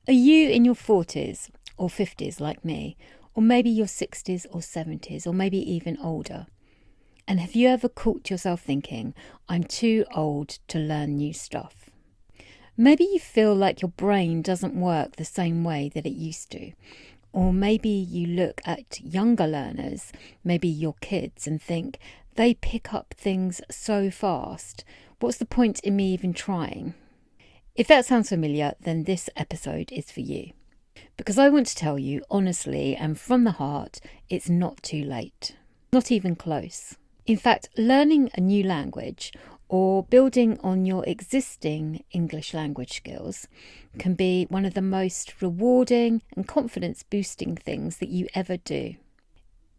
Are you in your 40s or 50s like me, or maybe your 60s or 70s, or maybe even older? And have you ever caught yourself thinking, I'm too old to learn new stuff? Maybe you feel like your brain doesn't work the same way that it used to. Or maybe you look at younger learners, maybe your kids, and think, they pick up things so fast. What's the point in me even trying? If that sounds familiar, then this episode is for you. Because I want to tell you honestly and from the heart, it's not too late. Not even close. In fact, learning a new language or building on your existing English language skills can be one of the most rewarding and confidence boosting things that you ever do.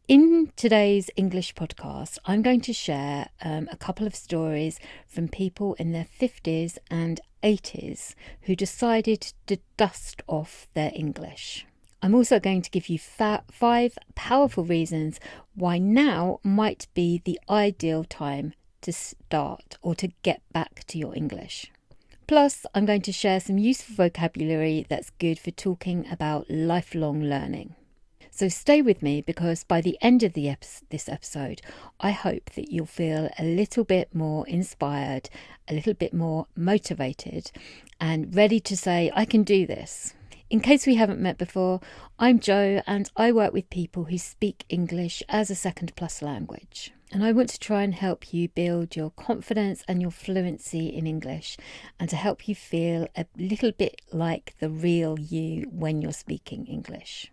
In today's English podcast, I'm going to share a couple of stories from people in their 50s and 80s who decided to dust off their English. I'm also going to give you 5 powerful reasons why now might be the ideal time to start or to get back to your English. Plus, I'm going to share some useful vocabulary that's good for talking about lifelong learning. So stay with me, because by the end of this episode, I hope that you'll feel a little bit more inspired, a little bit more motivated, and ready to say, I can do this. In case we haven't met before, I'm Jo, and I work with people who speak English as a second plus language. And I want to try and help you build your confidence and your fluency in English, and to help you feel a little bit like the real you when you're speaking English.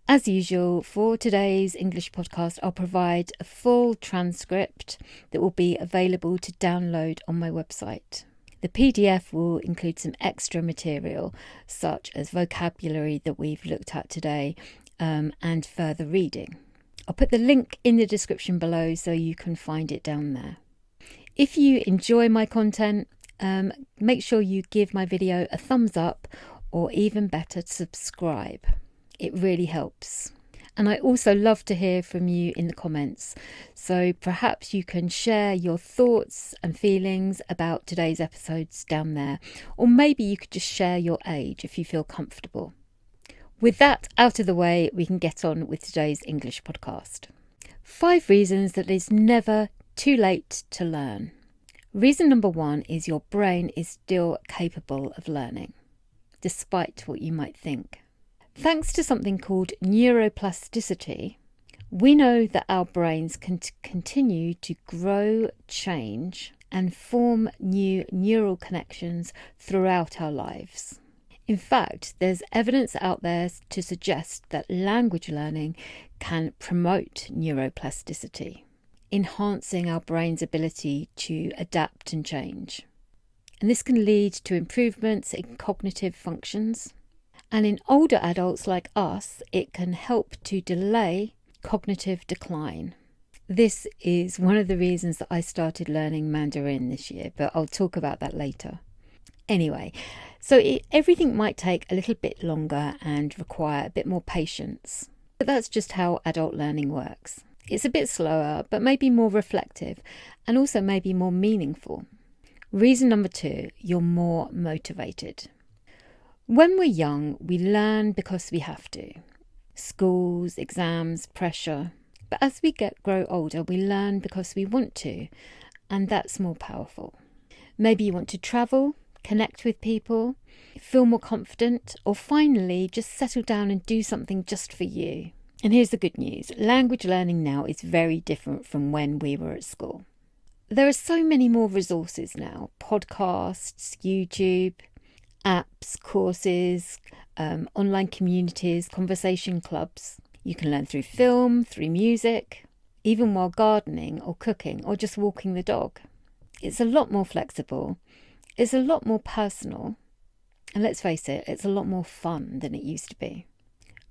As usual, for today's English podcast, I'll provide a full transcript that will be available to download on my website. The PDF will include some extra material, such as vocabulary that we've looked at today, and further reading. I'll put the link in the description below so you can find it down there. If you enjoy my content, make sure you give my video a thumbs up, or even better, subscribe. It really helps. And I also love to hear from you in the comments. So perhaps you can share your thoughts and feelings about today's episodes down there. Or maybe you could just share your age if you feel comfortable. With that out of the way, we can get on with today's English podcast. 5 reasons that it's never too late to learn. Reason number 1 is your brain is still capable of learning, despite what you might think. Thanks to something called neuroplasticity, we know that our brains can continue to grow, change, and form new neural connections throughout our lives. In fact, there's evidence out there to suggest that language learning can promote neuroplasticity, enhancing our brain's ability to adapt and change. And this can lead to improvements in cognitive functions. And in older adults like us, it can help to delay cognitive decline. This is one of the reasons that I started learning Mandarin this year, but I'll talk about that later. Anyway, so everything might take a little bit longer and require a bit more patience. But that's just how adult learning works. It's a bit slower, but maybe more reflective, and also maybe more meaningful. Reason number 2, you're more motivated. When we're young, we learn because we have to. Schools, exams, pressure. But as we grow older, we learn because we want to, and that's more powerful. Maybe you want to travel, connect with people, feel more confident, or finally just settle down and do something just for you. And here's the good news. Language learning now is very different from when we were at school. There are so many more resources now. Podcasts, YouTube, apps, courses, online communities, conversation clubs. You can learn through film, through music, even while gardening or cooking or just walking the dog. It's a lot more flexible, it's a lot more personal, and let's face it, it's a lot more fun than it used to be.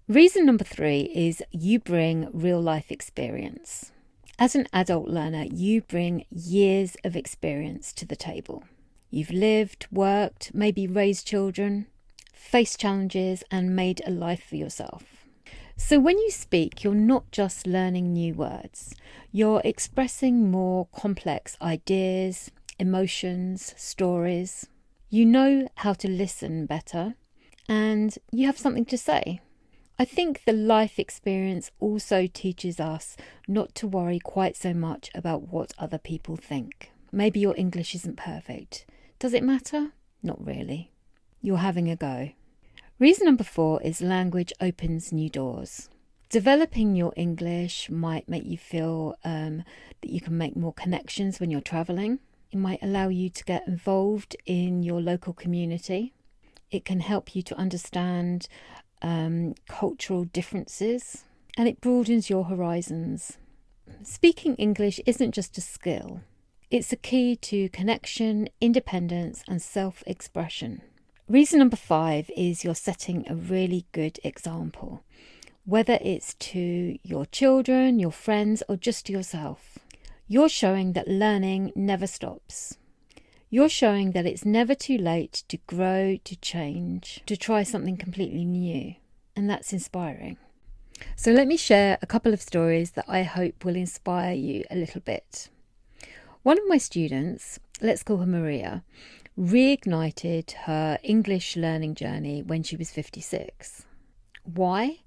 Reason number 3 is you bring real life experience. As an adult learner, you bring years of experience to the table. You've lived, worked, maybe raised children, faced challenges, and made a life for yourself. So when you speak, you're not just learning new words. You're expressing more complex ideas, emotions, stories. You know how to listen better, and you have something to say. I think the life experience also teaches us not to worry quite so much about what other people think. Maybe your English isn't perfect. Does it matter? Not really. You're having a go. Reason number 4 is language opens new doors. Developing your English might make you feel that you can make more connections when you're travelling. It might allow you to get involved in your local community. It can help you to understand cultural differences, and it broadens your horizons. Speaking English isn't just a skill. It's a key to connection, independence, and self-expression. Reason number 5 is you're setting a really good example, whether it's to your children, your friends, or just to yourself. You're showing that learning never stops. You're showing that it's never too late to grow, to change, to try something completely new. And that's inspiring. So let me share a couple of stories that I hope will inspire you a little bit. One of my students, let's call her Maria, reignited her English learning journey when she was 56. Why?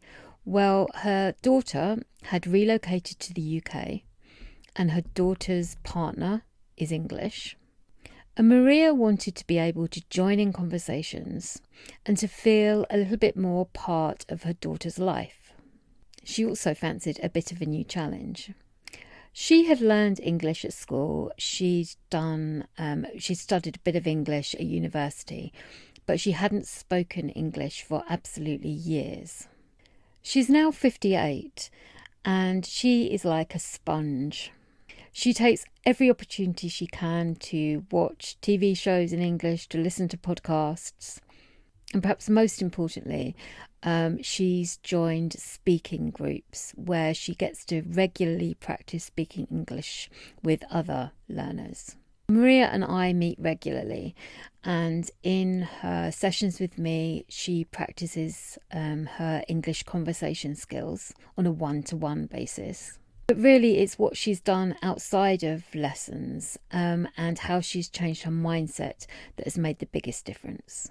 Well, her daughter had relocated to the UK and her daughter's partner is English. And Maria wanted to be able to join in conversations and to feel a little bit more part of her daughter's life. She also fancied a bit of a new challenge. She had learned English at school. She'd studied a bit of English at university, but she hadn't spoken English for absolutely years. She's now 58 and she is like a sponge. She takes every opportunity she can to watch TV shows in English, to listen to podcasts, and perhaps most importantly, she's joined speaking groups where she gets to regularly practice speaking English with other learners. Maria and I meet regularly, and in her sessions with me, she practices her English conversation skills on a one-to-one basis. But really, it's what she's done outside of lessons and how she's changed her mindset that has made the biggest difference.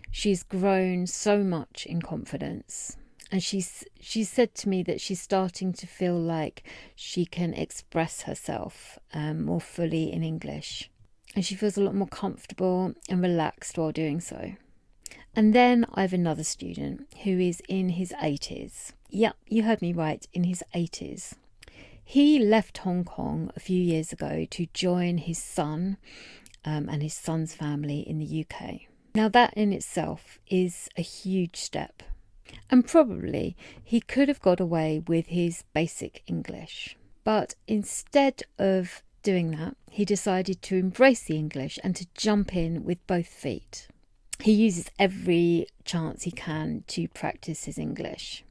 She's grown so much in confidence, and she's said to me that she's starting to feel like she can express herself more fully in English, and she feels a lot more comfortable and relaxed while doing so. And then I have another student who is in his 80s. Yep, you heard me right, in his 80s. He left Hong Kong a few years ago to join his son and his son's family in the UK. Now that in itself is a huge step, and probably he could have got away with his basic English. But instead of doing that, he decided to embrace the English and to jump in with both feet. He uses every chance he can to practice his English.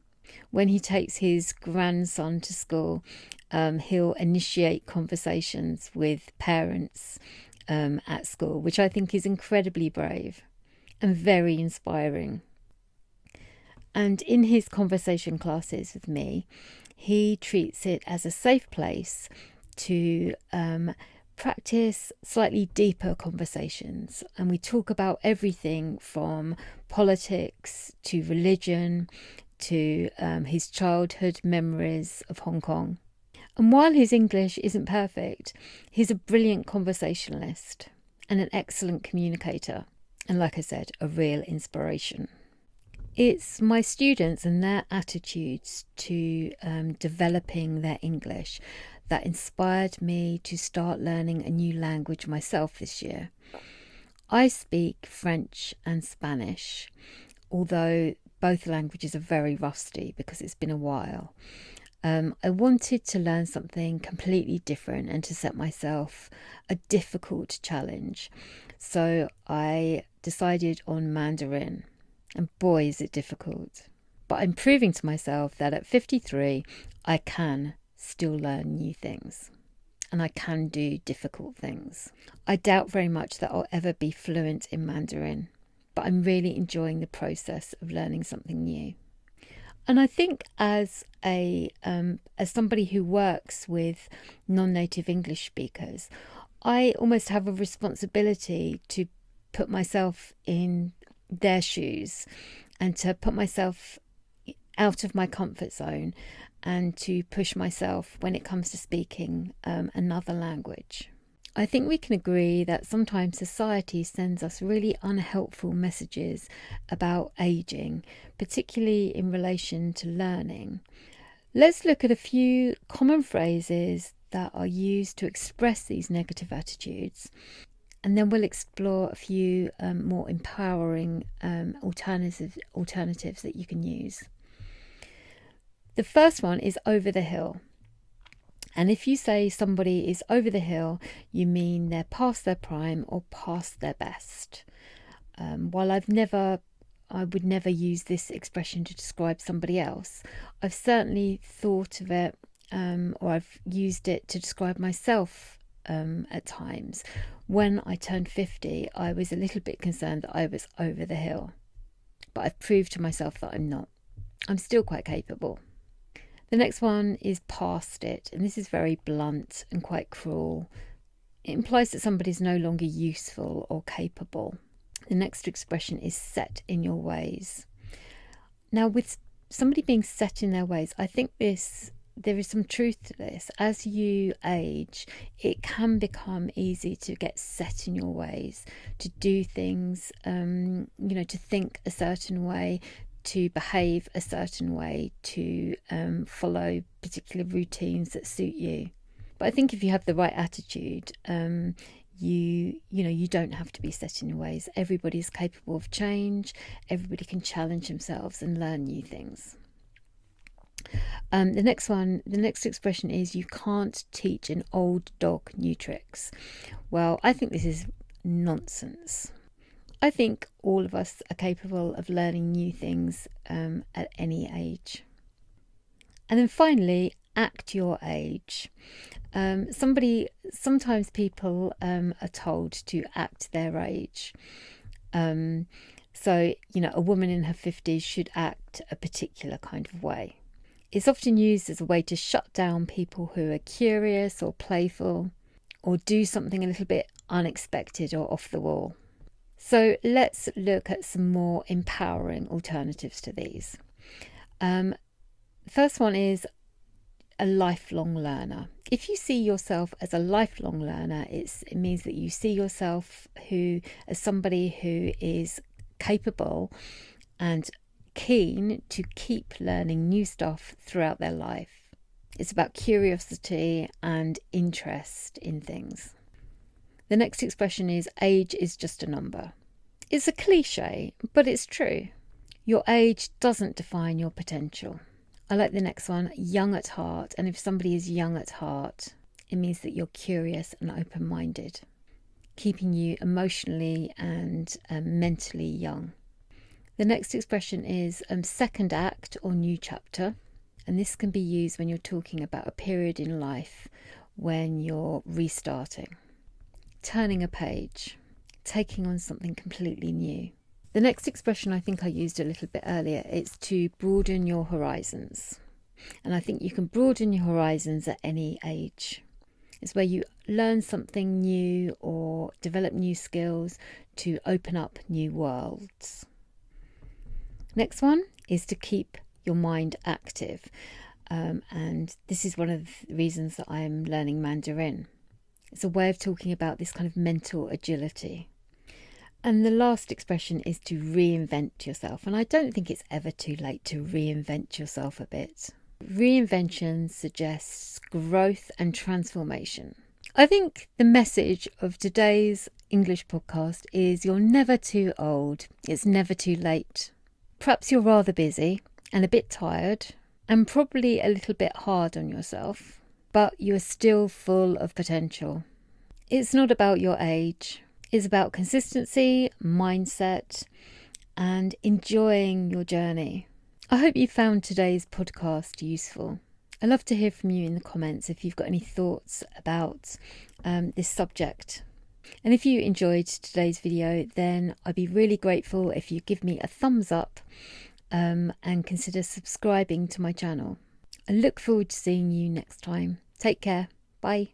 When he takes his grandson to school, he'll initiate conversations with parents at school, which I think is incredibly brave and very inspiring. And in his conversation classes with me, he treats it as a safe place to practice slightly deeper conversations. And we talk about everything from politics to religion to his childhood memories of Hong Kong. And while his English isn't perfect, he's a brilliant conversationalist and an excellent communicator. And like I said, a real inspiration. It's my students and their attitudes to developing their English that inspired me to start learning a new language myself this year. I speak French and Spanish, although both languages are very rusty because it's been a while. I wanted to learn something completely different and to set myself a difficult challenge. So I decided on Mandarin, and boy is it difficult. But I'm proving to myself that at 53 I can still learn new things and I can do difficult things. I doubt very much that I'll ever be fluent in Mandarin, but I'm really enjoying the process of learning something new. And I think as somebody who works with non-native English speakers, I almost have a responsibility to put myself in their shoes and to put myself out of my comfort zone and to push myself when it comes to speaking another language. I think we can agree that sometimes society sends us really unhelpful messages about aging, particularly in relation to learning. Let's look at a few common phrases that are used to express these negative attitudes, and then we'll explore a few more empowering alternatives that you can use. The first one is over the hill. And if you say somebody is over the hill, you mean they're past their prime or past their best. While I would never use this expression to describe somebody else, I've certainly thought of it, or I've used it to describe myself at times. When I turned 50, I was a little bit concerned that I was over the hill. But I've proved to myself that I'm not. I'm still quite capable. The next one is past it, and this is very blunt and quite cruel. It implies that somebody is no longer useful or capable. The next expression is set in your ways. Now, with somebody being set in their ways, I think there is some truth to this. As you age, it can become easy to get set in your ways, to do things, to think a certain way, to behave a certain way, to follow particular routines that suit you. But I think if you have the right attitude, you don't have to be set in your ways. Everybody is capable of change. Everybody can challenge themselves and learn new things. The next expression is you can't teach an old dog new tricks. Well, I think this is nonsense. I think all of us are capable of learning new things at any age. And then finally, act your age. Sometimes people are told to act their age. So, a woman in her 50s should act a particular kind of way. It's often used as a way to shut down people who are curious or playful or do something a little bit unexpected or off the wall. So let's look at some more empowering alternatives to these. The first one is a lifelong learner. If you see yourself as a lifelong learner, it means that you see yourself as somebody who is capable and keen to keep learning new stuff throughout their life. It's about curiosity and interest in things. The next expression is age is just a number. It's a cliche, but it's true. Your age doesn't define your potential. I like the next one, young at heart. And if somebody is young at heart, it means that you're curious and open-minded, keeping you emotionally and mentally young. The next expression is second act or new chapter. And this can be used when you're talking about a period in life when you're restarting. Turning a page, taking on something completely new. The next expression I think I used a little bit earlier, it's to broaden your horizons. And I think you can broaden your horizons at any age. It's where you learn something new or develop new skills to open up new worlds. Next one is to keep your mind active. And this is one of the reasons that I'm learning Mandarin. It's a way of talking about this kind of mental agility. And the last expression is to reinvent yourself. And I don't think it's ever too late to reinvent yourself a bit. Reinvention suggests growth and transformation. I think the message of today's English podcast is you're never too old. It's never too late. Perhaps you're rather busy and a bit tired and probably a little bit hard on yourself, but you're still full of potential. It's not about your age. It's about consistency, mindset, and enjoying your journey. I hope you found today's podcast useful. I'd love to hear from you in the comments if you've got any thoughts about this subject. And if you enjoyed today's video, then I'd be really grateful if you give me a thumbs up and consider subscribing to my channel. I look forward to seeing you next time. Take care. Bye.